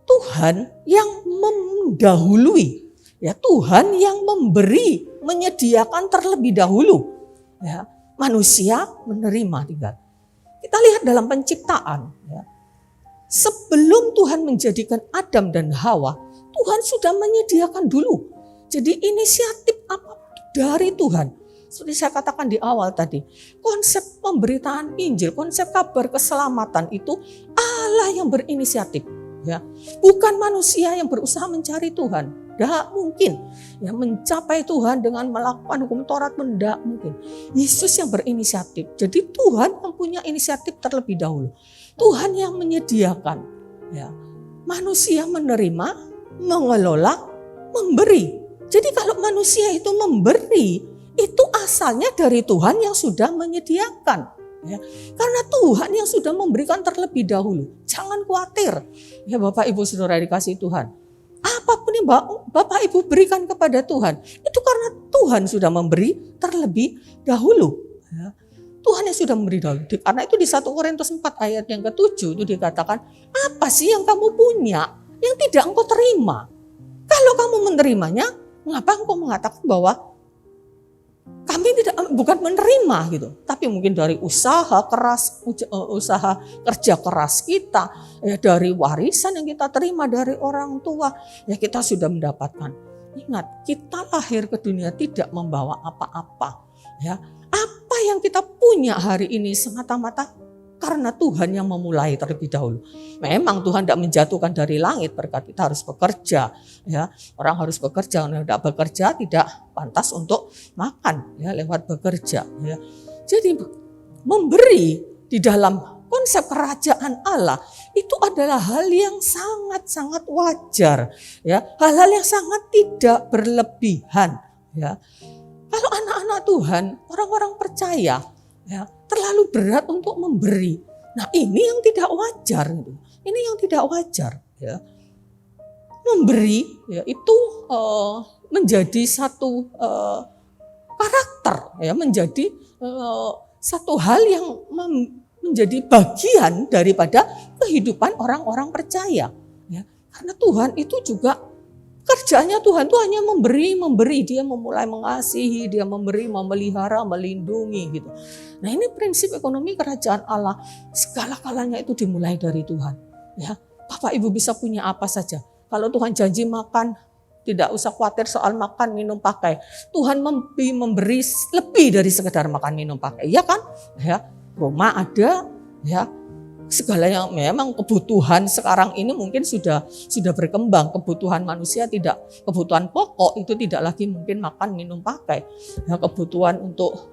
Tuhan yang mendahului, ya, Tuhan yang memberi, menyediakan terlebih dahulu, ya. Manusia menerima tinggal. Kita lihat dalam penciptaan, ya. Sebelum Tuhan menjadikan Adam dan Hawa, Tuhan sudah menyediakan dulu. Jadi inisiatif apa dari Tuhan. Seperti saya katakan di awal tadi, konsep pemberitaan Injil, konsep kabar keselamatan itu Allah yang berinisiatif, ya. Bukan manusia yang berusaha mencari Tuhan. Tidak mungkin ya, mencapai Tuhan dengan melakukan hukum Taurat, tidak mungkin. Yesus yang berinisiatif. Jadi Tuhan yang punya inisiatif terlebih dahulu. Tuhan yang menyediakan, ya. Manusia menerima, mengelola, memberi. Jadi kalau manusia itu memberi, itu asalnya dari Tuhan yang sudah menyediakan, ya. Karena Tuhan yang sudah memberikan terlebih dahulu. Jangan khawatir, ya Bapak Ibu Saudara dikasihi Tuhan. Apapun yang Bapak Ibu berikan kepada Tuhan, itu karena Tuhan sudah memberi terlebih dahulu, Ya. Tuhan yang sudah memberi dahulu. Karena itu di 1 Korintus 4 ayat yang ke-7 itu dikatakan, apa sih yang kamu punya yang tidak engkau terima? Kalau kamu menerimanya, mengapa engkau mengatakan bahwa kami bukan menerima gitu, tapi mungkin dari usaha keras, usaha kerja keras kita, ya dari warisan yang kita terima dari orang tua, ya kita sudah mendapatkan. Ingat, kita lahir ke dunia tidak membawa apa-apa, ya. Apa yang kita punya hari ini semata-mata karena Tuhan yang memulai terlebih dahulu. Memang Tuhan tidak menjatuhkan dari langit berkat kita harus bekerja, ya. Orang harus bekerja, kalau tidak bekerja tidak pantas untuk makan, ya, lewat bekerja, ya. Jadi memberi di dalam konsep kerajaan Allah itu adalah hal yang sangat-sangat wajar, ya. Hal-hal yang sangat tidak berlebihan, ya. Kalau anak-anak Tuhan, orang-orang percaya, ya, terlalu berat untuk memberi. Nah, ini yang tidak wajar. Ini yang tidak wajar. Ya. Memberi, ya, itu menjadi satu karakter, ya, menjadi satu hal yang menjadi bagian daripada kehidupan orang-orang percaya. Ya. Karena Tuhan itu juga kerjanya Tuhan itu hanya memberi, dia memulai mengasihi, dia memberi, memelihara, melindungi gitu. Nah, ini prinsip ekonomi kerajaan Allah. Segala-galanya itu dimulai dari Tuhan. Ya, Bapak Ibu bisa punya apa saja. Kalau Tuhan janji makan, tidak usah khawatir soal makan, minum, pakai. Tuhan memberi lebih dari sekedar makan, minum, pakai. Ya kan? Ya, rumah ada, ya. Segala yang memang kebutuhan sekarang ini mungkin sudah berkembang. Kebutuhan manusia tidak, kebutuhan pokok itu tidak lagi mungkin makan, minum, pakai. Ya, kebutuhan untuk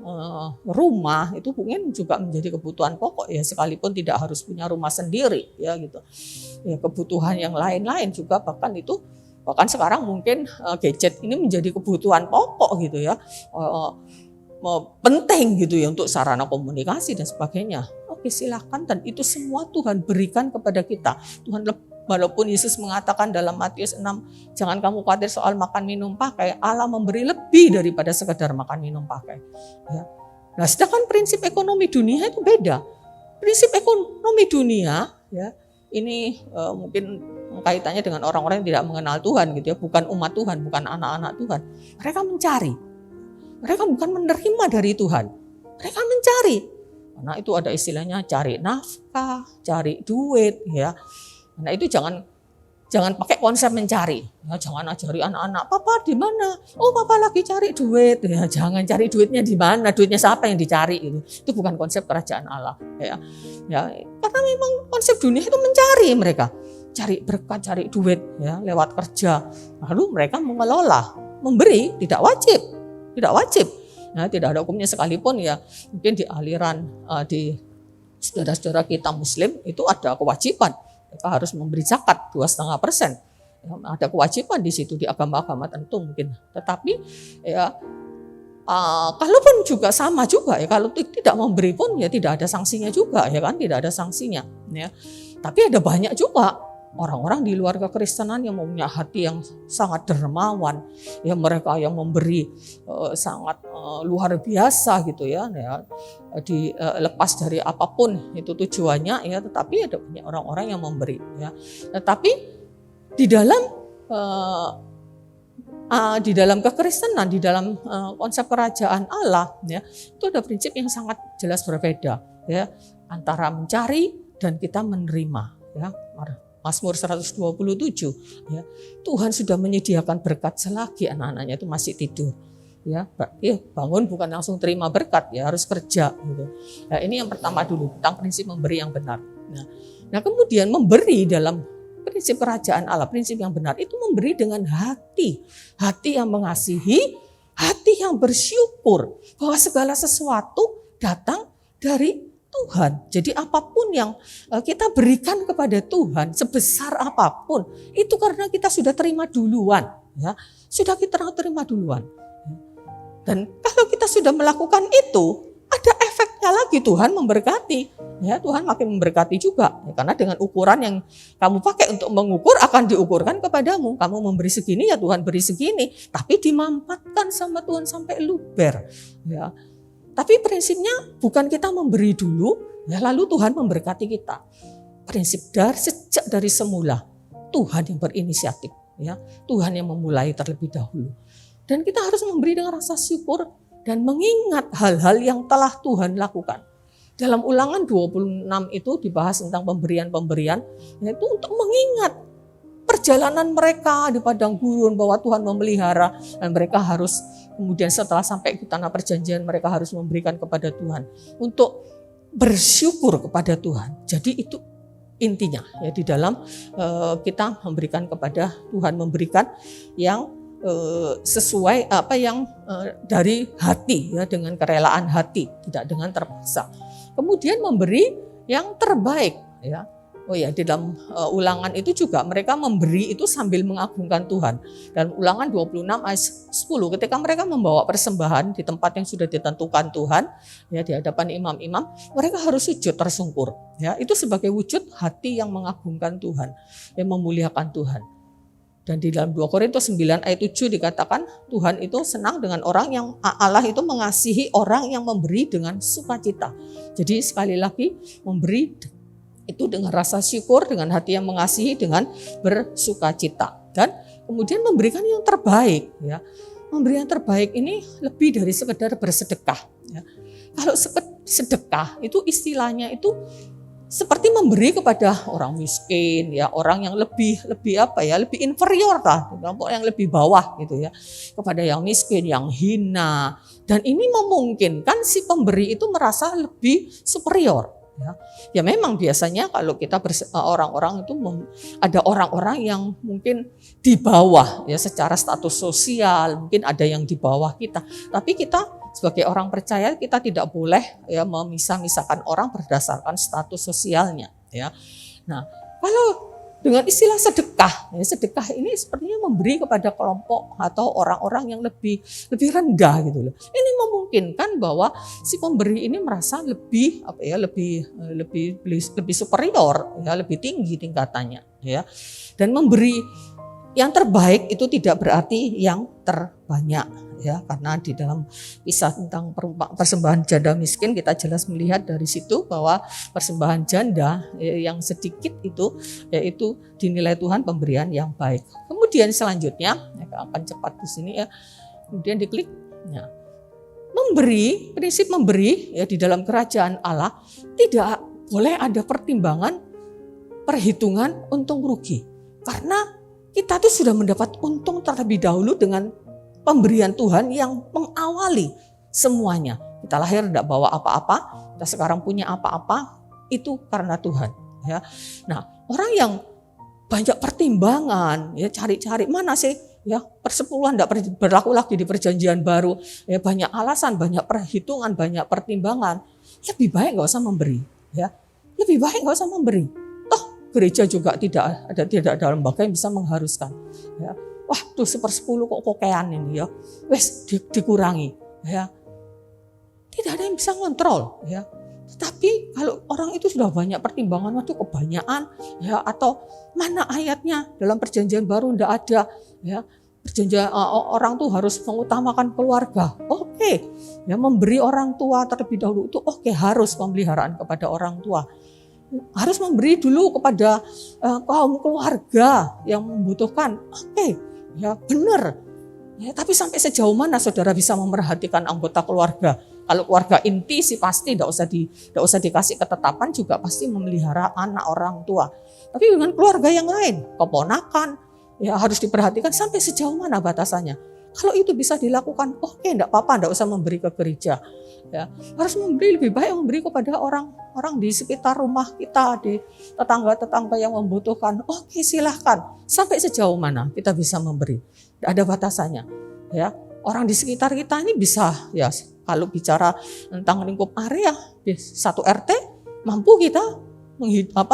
rumah itu mungkin juga menjadi kebutuhan pokok, ya, sekalipun tidak harus punya rumah sendiri, ya gitu. Ya, kebutuhan yang lain-lain juga bahkan sekarang mungkin gadget ini menjadi kebutuhan pokok gitu, ya. Penting gitu, ya, untuk sarana komunikasi dan sebagainya. Oke, silakan, dan itu semua Tuhan berikan kepada kita. Tuhan, walaupun Yesus mengatakan dalam Matius 6, jangan kamu khawatir soal makan, minum, pakai. Allah memberi lebih daripada sekedar makan, minum, pakai. Ya. Nah, sedangkan prinsip ekonomi dunia itu beda. Prinsip ekonomi dunia, ya, ini mungkin kaitannya dengan orang-orang yang tidak mengenal Tuhan gitu, ya, bukan umat Tuhan, bukan anak-anak Tuhan. Mereka mencari. Mereka bukan menerima dari Tuhan. Mereka mencari. Karena itu ada istilahnya cari nafkah, cari duit, ya. Nah, itu jangan pakai konsep mencari. Ya, jangan ajari anak-anak, "Papa di mana?" "Oh, Papa lagi cari duit." Ya, jangan cari duitnya di mana, duitnya siapa yang dicari itu. Itu bukan konsep kerajaan Allah, ya. Ya, karena memang konsep dunia itu mencari, mereka cari berkat, cari duit, ya, lewat kerja. Lalu mereka mengelola, memberi tidak wajib. Tidak wajib. Nah, tidak ada hukumnya sekalipun, ya, mungkin di aliran di saudara-saudara kita Muslim itu ada kewajiban mereka harus memberi zakat 2,5%. Ya, ada kewajiban di situ di agama-agama tertentu mungkin. Tetapi ya kalaupun juga sama juga, ya, kalau tidak memberi pun ya tidak ada sanksinya juga, ya kan, tidak ada sanksinya, ya. Tapi ada banyak juga orang-orang di luar kekristenan yang mempunyai hati yang sangat dermawan, ya, mereka yang memberi sangat luar biasa gitu, ya, lepas dari apapun itu tujuannya, ya, tetapi ada banyak orang-orang yang memberi, ya. Tetapi di dalam kekristenan, di dalam konsep kerajaan Allah, ya, itu ada prinsip yang sangat jelas berbeda, ya, antara mencari dan kita menerima, ya. Mazmur 127, ya, Tuhan sudah menyediakan berkat selagi anak-anaknya itu masih tidur, ya. Bangun bukan langsung terima berkat, ya, harus kerja gitu. Nah, ini yang pertama dulu tentang prinsip memberi yang benar. Nah, kemudian memberi dalam prinsip kerajaan Allah, prinsip yang benar itu memberi dengan hati yang mengasihi, hati yang bersyukur bahwa segala sesuatu datang dari Tuhan. Jadi apapun yang kita berikan kepada Tuhan, sebesar apapun, itu karena kita sudah terima duluan, ya. Sudah kita terima duluan. Dan kalau kita sudah melakukan itu, ada efeknya lagi, Tuhan memberkati. Ya, Tuhan makin memberkati juga. Ya, karena dengan ukuran yang kamu pakai untuk mengukur akan diukurkan kepadamu. Kamu memberi segini, ya Tuhan beri segini. Tapi dimampatkan sama Tuhan sampai luber. Ya. Tapi prinsipnya bukan kita memberi dulu, ya lalu Tuhan memberkati kita. Prinsip sejak dari semula Tuhan yang berinisiatif, ya Tuhan yang memulai terlebih dahulu. Dan kita harus memberi dengan rasa syukur dan mengingat hal-hal yang telah Tuhan lakukan. Dalam Ulangan 26 itu dibahas tentang pemberian-pemberian, yaitu untuk mengingat perjalanan mereka di padang gurun bahwa Tuhan memelihara, dan mereka harus kemudian setelah sampai di tanah perjanjian mereka harus memberikan kepada Tuhan untuk bersyukur kepada Tuhan. Jadi itu intinya ya di dalam kita memberikan kepada Tuhan, memberikan yang sesuai apa yang dari hati ya, dengan kerelaan hati, tidak dengan terpaksa. Kemudian memberi yang terbaik ya. Oh ya, di dalam Ulangan itu juga mereka memberi itu sambil mengagungkan Tuhan. Dalam Ulangan 26 ayat 10 ketika mereka membawa persembahan di tempat yang sudah ditentukan Tuhan ya, di hadapan imam-imam, mereka harus sujud tersungkur ya. Itu sebagai wujud hati yang mengagungkan Tuhan, yang memuliakan Tuhan. Dan di dalam 2 Korintus 9 ayat 7 dikatakan Tuhan itu senang dengan orang yang Allah itu mengasihi orang yang memberi dengan sukacita. Jadi sekali lagi memberi itu dengan rasa syukur, dengan hati yang mengasihi, dengan bersukacita. Dan kemudian memberikan yang terbaik. Ya. Memberi yang terbaik ini lebih dari sekedar bersedekah. Ya. Kalau sedekah itu istilahnya itu seperti memberi kepada orang miskin, ya orang yang lebih inferior lah, kelompok yang lebih bawah gitu ya, kepada yang miskin, yang hina. Dan ini memungkinkan si pemberi itu merasa lebih superior. Ya memang biasanya kalau kita orang-orang itu ada orang-orang yang mungkin di bawah ya secara status sosial, mungkin ada yang di bawah kita. Tapi kita sebagai orang percaya kita tidak boleh ya memisah-misahkan orang berdasarkan status sosialnya ya. Nah, kalau dengan istilah sedekah, ya sedekah ini sepertinya memberi kepada kelompok atau orang-orang yang lebih rendah gitu loh. Ini memungkinkan bahwa si pemberi ini merasa lebih superior, ya lebih tinggi tingkatannya, ya. Dan memberi yang terbaik itu tidak berarti yang terbanyak, ya, karena di dalam kisah tentang persembahan janda miskin kita jelas melihat dari situ bahwa persembahan janda yang sedikit itu yaitu dinilai Tuhan pemberian yang baik. Kemudian selanjutnya akan cepat di sini ya. Kemudian diklik. Nah, prinsip memberi ya di dalam kerajaan Allah tidak boleh ada pertimbangan perhitungan untung rugi. Karena kita tuh sudah mendapat untung terlebih dahulu dengan pemberian Tuhan yang mengawali semuanya. Kita lahir tidak bawa apa-apa, kita sekarang punya apa-apa, itu karena Tuhan. Ya. Nah, orang yang banyak pertimbangan, ya cari-cari mana sih ya persepuluhan tidak berlaku lagi di perjanjian baru, ya banyak alasan, banyak perhitungan, banyak pertimbangan. Lebih baik nggak usah memberi, ya lebih baik nggak usah memberi. Gereja juga tidak ada lembaga yang bisa mengharuskan. Ya. Wah, tuh 1/10 kok kokean ini ya. Wes dikurangi ya. Tidak ada yang bisa ngontrol ya. Tetapi kalau orang itu sudah banyak pertimbangan, waduh kebanyakan ya, atau mana ayatnya dalam perjanjian baru tidak ada ya. Perjanjian orang tuh harus mengutamakan keluarga. Oke. Ya, memberi orang tua terlebih dahulu itu oke, harus pemeliharaan kepada orang tua. Harus memberi dulu kepada kaum keluarga yang membutuhkan. Oke, ya benar. Ya, tapi sampai sejauh mana saudara bisa memerhatikan anggota keluarga? Kalau keluarga inti sih pasti tidak usah dikasih ketetapan, juga pasti memelihara anak orang tua. Tapi dengan keluarga yang lain, keponakan, ya harus diperhatikan sampai sejauh mana batasannya. Kalau itu bisa dilakukan, oke, enggak apa-apa, enggak usah memberi ke gereja. Ya, harus memberi, lebih baik memberi kepada orang-orang di sekitar rumah kita, di tetangga-tetangga yang membutuhkan. Oke, silahkan. Sampai sejauh mana kita bisa memberi? Tidak ada batasannya. Ya, orang di sekitar kita ini bisa, ya kalau bicara tentang lingkup area, di satu RT mampu kita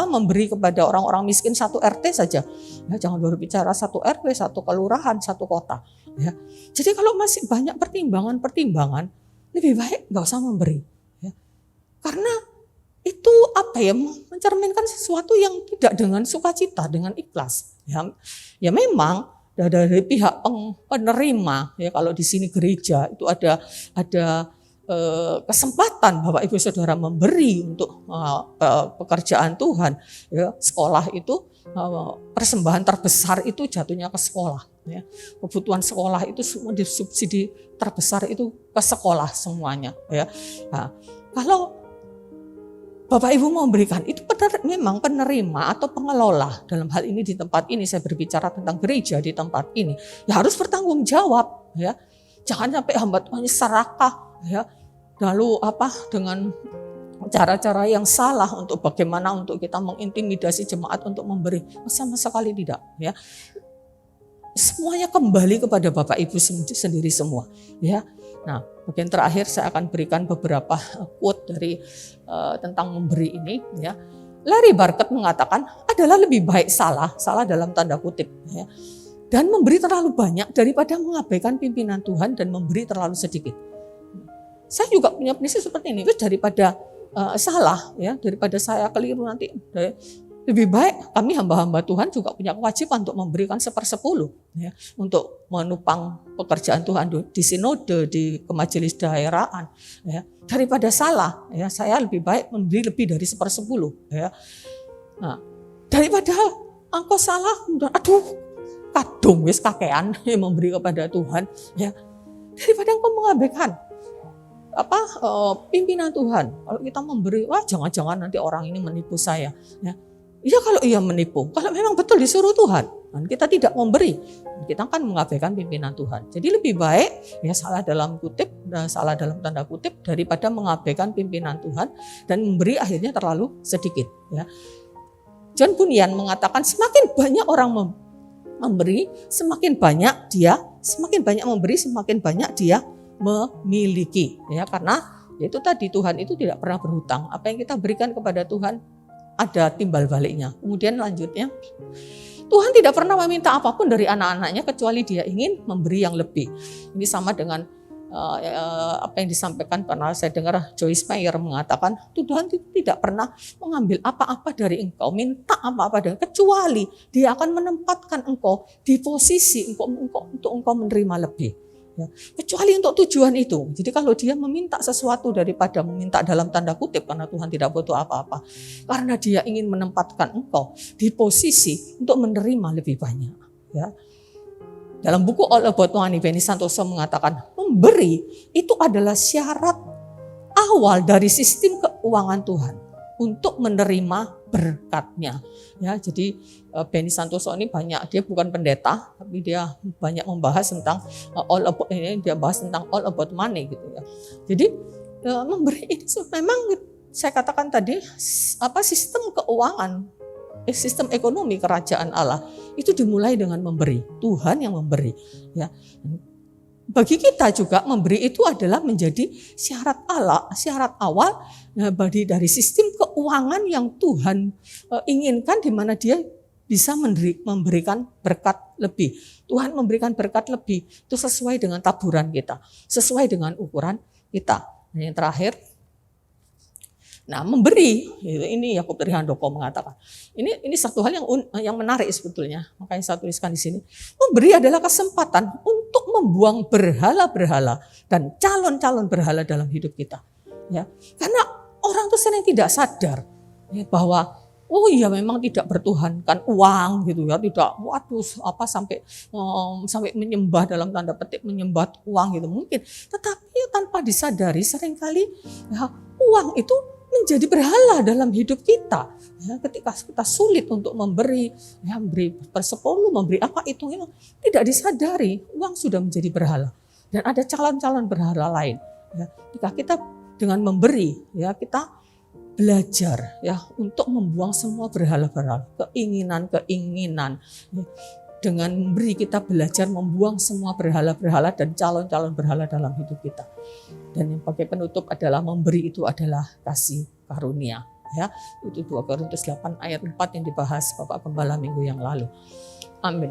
memberi kepada orang-orang miskin satu RT saja. Ya, jangan baru bicara satu RW, satu kelurahan, satu kota. Ya. Jadi kalau masih banyak pertimbangan, lebih baik nggak usah memberi. Ya. Karena itu mencerminkan sesuatu yang tidak dengan sukacita, dengan ikhlas. Ya memang dari pihak penerima, ya kalau di sini gereja itu ada kesempatan Bapak Ibu Saudara memberi untuk pekerjaan Tuhan, ya, sekolah itu persembahan terbesar itu jatuhnya ke sekolah, ya. Kebutuhan sekolah itu semua disubsidi terbesar itu ke sekolah semuanya, ya. Nah, kalau Bapak Ibu mau memberikan itu memang penerima atau pengelola, dalam hal ini di tempat ini saya berbicara tentang gereja di tempat ini, ya harus bertanggung jawab, ya. Jangan sampai hamba Tuhan serakah, ya. Lalu dengan cara-cara yang salah untuk bagaimana untuk kita mengintimidasi jemaat untuk memberi, sama sekali tidak, ya. Semuanya kembali kepada Bapak Ibu sendiri semua, ya. Nah, bagian terakhir saya akan berikan beberapa quote dari tentang memberi ini, ya. Larry Burkett mengatakan adalah lebih baik salah dalam tanda kutip, ya, dan memberi terlalu banyak daripada mengabaikan pimpinan Tuhan dan memberi terlalu sedikit. Saya juga punya prinsip seperti ini, daripada salah, ya, daripada saya keliru nanti. Lebih baik kami hamba-hamba Tuhan juga punya kewajiban untuk memberikan 1/10, ya, untuk menopang pekerjaan Tuhan di sinode, di kemajelis daerahan, ya, daripada salah, ya, saya lebih baik memberi lebih dari 1/10, ya. Nah, daripada engkau salah, aduh, kadung wis kakean memberi kepada Tuhan, ya, daripada engkau mengabaikan pimpinan Tuhan. Kalau kita memberi, wah jangan-jangan nanti orang ini menipu saya, ya. Iya, kalau ia menipu, kalau memang betul disuruh Tuhan, dan kita tidak memberi, kita akan mengabaikan pimpinan Tuhan. Jadi lebih baik, ya, salah dalam tanda kutip daripada mengabaikan pimpinan Tuhan dan memberi akhirnya terlalu sedikit, ya. John Bunyan mengatakan semakin banyak orang memberi, semakin banyak memberi, semakin banyak dia memiliki, ya, karena itu tadi Tuhan itu tidak pernah berhutang. Apa yang kita berikan kepada Tuhan ada timbal baliknya. Kemudian lanjutnya, Tuhan tidak pernah meminta apapun dari anak-anaknya kecuali dia ingin memberi yang lebih. Ini sama dengan apa yang disampaikan, pernah saya dengar Joyce Meyer mengatakan, Tuhan tidak pernah mengambil apa-apa dari engkau, minta apa-apa dari engkau, kecuali dia akan menempatkan engkau di posisi untuk engkau menerima lebih. Ya, kecuali untuk tujuan itu. Jadi kalau dia meminta sesuatu daripada meminta dalam tanda kutip, karena Tuhan tidak butuh apa-apa, karena dia ingin menempatkan engkau di posisi untuk menerima lebih banyak, ya. Dalam buku All About Money, Benny Santoso mengatakan memberi itu adalah syarat awal dari sistem keuangan Tuhan untuk menerima berkatnya, ya. Jadi Benny Santoso ini dia bukan pendeta, tapi dia banyak membahas tentang dia bahas tentang all about money, gitu, ya. Jadi memberi ini memang saya katakan tadi, sistem keuangan, sistem ekonomi kerajaan Allah itu dimulai dengan memberi. Tuhan yang memberi, ya. Bagi kita juga memberi itu adalah menjadi syarat awal dari sistem keuangan yang Tuhan inginkan, di mana dia bisa memberikan berkat lebih. Tuhan memberikan berkat lebih itu sesuai dengan taburan kita, sesuai dengan ukuran kita. Dan yang terakhir, memberi, ini Yakub dari Handoko mengatakan, ini satu hal yang menarik sebetulnya, makanya saya tuliskan di sini. Memberi adalah kesempatan untuk membuang berhala-berhala dan calon-calon berhala dalam hidup kita, ya. Karena orang tuh sering tidak sadar, ya, bahwa memang tidak bertuhankan uang, gitu, ya, tidak sampai menyembah dalam tanda petik menyembah uang, gitu mungkin, tetapi tanpa disadari seringkali, ya, uang itu menjadi berhala dalam hidup kita, ya. Ketika kita sulit untuk memberi, ya, memberi 1/10, memberi apa itu tidak disadari, uang sudah menjadi berhala dan ada calon-calon berhala lain, ya. Jika kita dengan memberi, ya, kita belajar, ya, untuk membuang semua berhala-berhala, keinginan-keinginan, ya. Dengan memberi kita belajar membuang semua berhala-berhala dan calon-calon berhala dalam hidup kita. Dan yang pakai penutup adalah memberi itu adalah kasih karunia, ya. Itu 2 Korintus 8 ayat 4 yang dibahas Bapak Gembala minggu yang lalu. Amin.